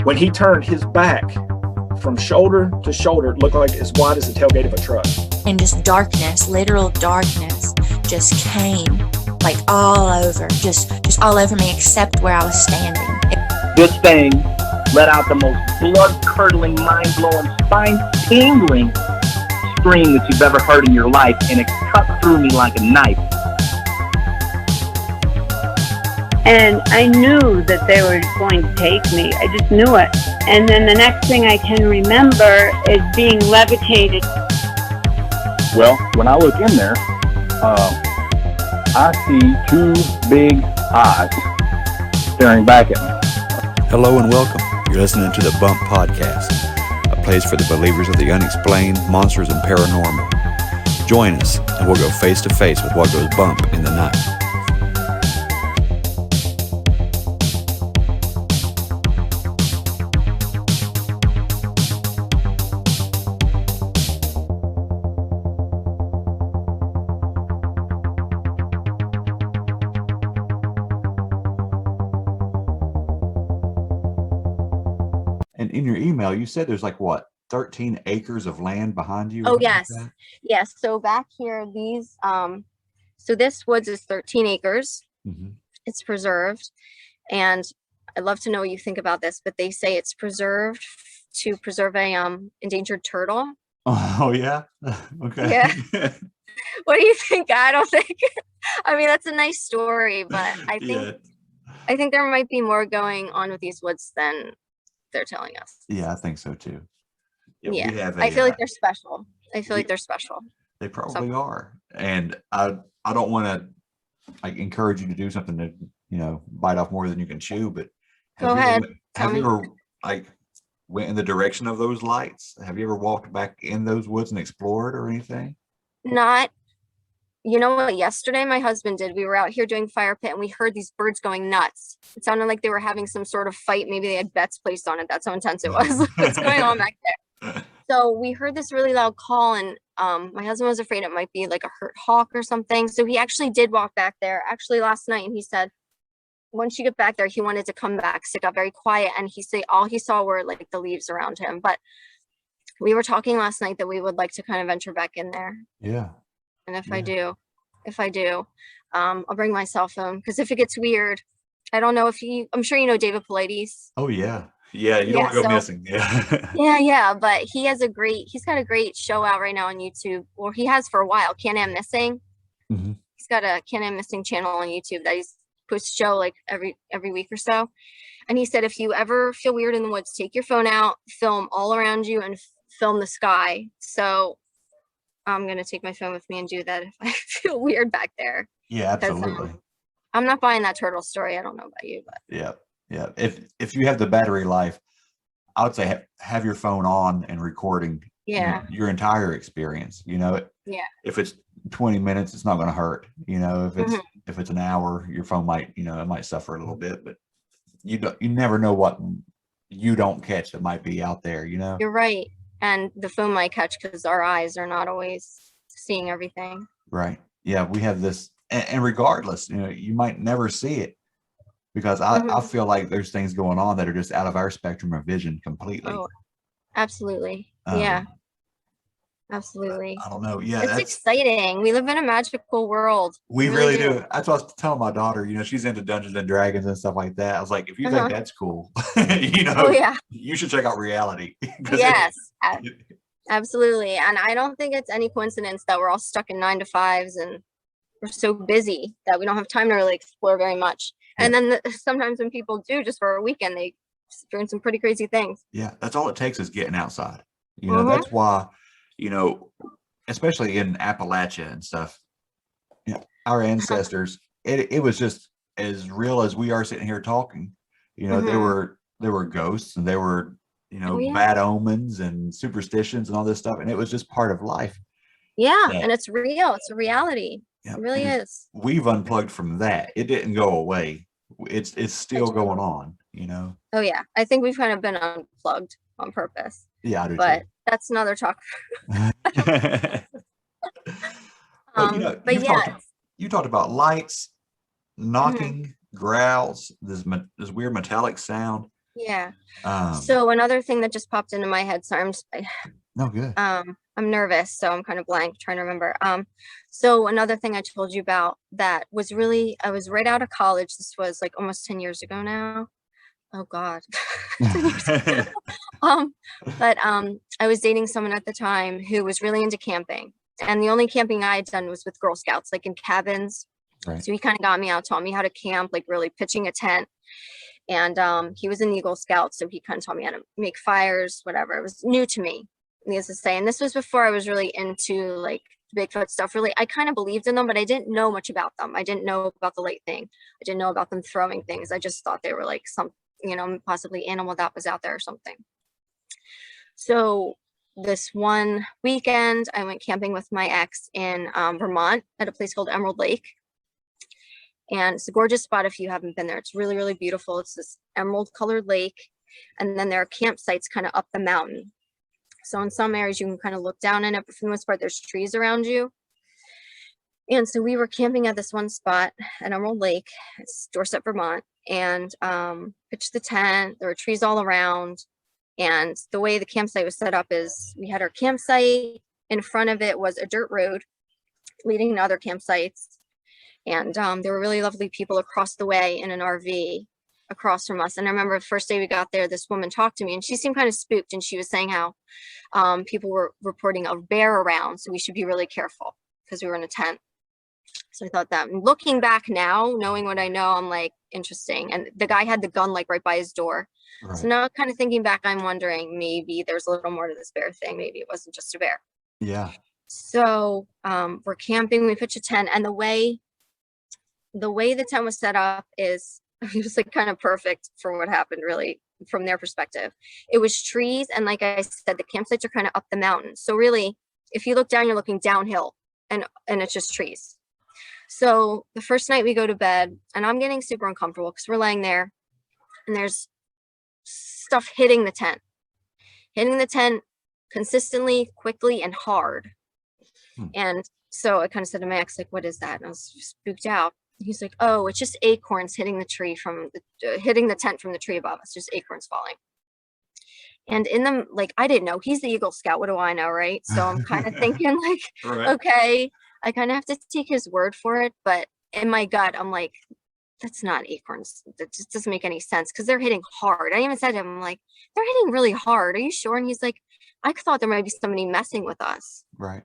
When he turned his back from shoulder to shoulder, it looked like as wide as the tailgate of a truck. And just darkness, literal darkness, just came like all over, just all over me except where I was standing. This thing let out the most blood-curdling, mind-blowing, spine-tingling scream that you've ever heard in your life, and it cut through me like a knife. And I knew that they were going to take me. I just knew it. And then the next thing I can remember is being levitated. Well, when I look in there, I see two big eyes staring back at me. Hello and welcome. You're listening to the Bump Podcast, a place for the believers of the unexplained, monsters, and paranormal. Join us, and we'll go face to face with what goes bump in the night. And in your email, you said there's like what, 13 acres of land behind you? Oh, yes. Yes. So back here, these, so this woods is 13 acres. Mm-hmm. It's preserved. And I'd love to know what you think about this, but they say it's preserved to preserve a endangered turtle. Oh, yeah. Okay. Yeah. What do you think? I don't think, I mean, that's a nice story, but I think there might be more going on with these woods than they're telling us. Yeah, I think so too. Yeah. We have I feel like they're special. They probably are. And I don't want to like encourage you to do something that, bite off more than you can chew, but go ahead. Have you ever like went in the direction of those lights? Have you ever walked back in those woods and explored or anything? Not, you know what, yesterday my husband did. We were out here doing fire pit and we heard these birds going nuts. It sounded like they were having some sort of fight. Maybe they had bets placed on it. That's how intense it was. What's going on back there? So we heard this really loud call, and my husband was afraid it might be like a hurt hawk or something. So he actually did walk back there actually last night, and he said once you get back there, he wanted to come back, stick up very quiet, and he said all he saw were like the leaves around him. But we were talking last night that we would like to kind of venture back in there. Yeah. And if I do, I'll bring my cell phone, because if it gets weird, I don't know if I'm sure you know David Pilates. Oh yeah. Yeah. You don't want to go missing. Yeah. Yeah. But he's got a great show out right now on YouTube, or he has for a while, Can-Am Missing. Mm-hmm. He's got a Can-Am Missing channel on YouTube that he's puts show like every week or so. And he said, if you ever feel weird in the woods, take your phone out, film all around you, and film the sky. So I'm going to take my phone with me and do that if I feel weird back there. Yeah, absolutely. I'm not buying that turtle story. I don't know about you, but yeah. If you have the battery life, I would say have your phone on and recording. Yeah. Your entire experience. Yeah. If it's 20 minutes, it's not going to hurt. If it's an hour, your phone might it might suffer a little bit, but you never know what you don't catch that might be out there. You're right. And the phone might catch because our eyes are not always seeing everything. Right. Yeah, we have this, and regardless, you might never see it, because I feel like there's things going on that are just out of our spectrum of vision completely. Oh, absolutely. Yeah. Absolutely. I don't know. Yeah, it's exciting. We live in a magical world. We really do. That's what I was telling my daughter. She's into Dungeons and Dragons and stuff like that. I was like, if you think that's cool, you should check out reality. Yes, absolutely. And I don't think it's any coincidence that we're all stuck in 9-to-5s and we're so busy that we don't have time to really explore very much. Yeah. And then sometimes when people do, just for a weekend, they experience some pretty crazy things. Yeah, that's all it takes is getting outside. That's why. Especially in Appalachia and stuff, our ancestors, it was just as real as we are sitting here talking. There were ghosts, and there were, bad omens and superstitions and all this stuff. And it was just part of life. Yeah. And it's real. It's a reality. Yeah, it really is. We've unplugged from that. It didn't go away. It's still going on, Oh yeah. I think we've kind of been unplugged on purpose. Yeah, I do but too. That's another talk. You talked about lights, knocking, growls, this weird metallic sound. Yeah. Um, So another thing that just popped into my head. Sorry, no good. I'm nervous, so I'm kind of blank trying to remember. So another thing I told you about that was really, I was right out of college. This was like almost 10 years ago now. Oh God. 10 years ago. But I was dating someone at the time who was really into camping. And the only camping I had done was with Girl Scouts, like in cabins. Right. So he kind of got me out, taught me how to camp, like really pitching a tent. And he was in the Eagle Scouts, so he kind of taught me how to make fires, whatever. It was new to me, needless to say. And this was before I was really into like Bigfoot stuff. Really, I kind of believed in them, but I didn't know much about them. I didn't know about the light thing. I didn't know about them throwing things. I just thought they were like some, you know, possibly animal that was out there or something. So this one weekend, I went camping with my ex in Vermont at a place called Emerald Lake. And it's a gorgeous spot if you haven't been there. It's really, really beautiful. It's this emerald colored lake. And then there are campsites kind of up the mountain. So in some areas you can kind of look down in it, but for the most part, there's trees around you. And so we were camping at this one spot at Emerald Lake. It's Dorset, Vermont. And pitched the tent. There were trees all around. And the way the campsite was set up is we had our campsite. In front of it was a dirt road leading to other campsites. And there were really lovely people across the way in an RV across from us. And I remember the first day we got there, this woman talked to me and she seemed kind of spooked. And she was saying how people were reporting a bear around. So we should be really careful because we were in a tent. So I thought that, looking back now, knowing what I know, I'm like, interesting. And the guy had the gun like right by his door. Right. So now kind of thinking back, I'm wondering maybe there's a little more to this bear thing. Maybe it wasn't just a bear. Yeah. So we're camping, we pitch a tent, and the way the tent was set up is it was like kind of perfect for what happened, really, from their perspective. It was trees, and like I said, the campsites are kind of up the mountain. So really, if you look down, you're looking downhill, and it's just trees. So the first night we go to bed, and I'm getting super uncomfortable because we're laying there, and there's stuff hitting the tent consistently, quickly, and hard. And so I kind of said to my ex, like, what is that? And I was spooked out. He's like, oh, it's just acorns hitting the tent from the tree above us, just acorns falling. And in them, like, I didn't know. He's the Eagle Scout. What do I know, right? So I'm kind of thinking like, right. Okay, I kind of have to take his word for it. But in my gut, I'm like, that's not acorns. That just doesn't make any sense because they're hitting hard. I even said to him, I'm like, they're hitting really hard. Are you sure? And he's like, I thought there might be somebody messing with us. Right.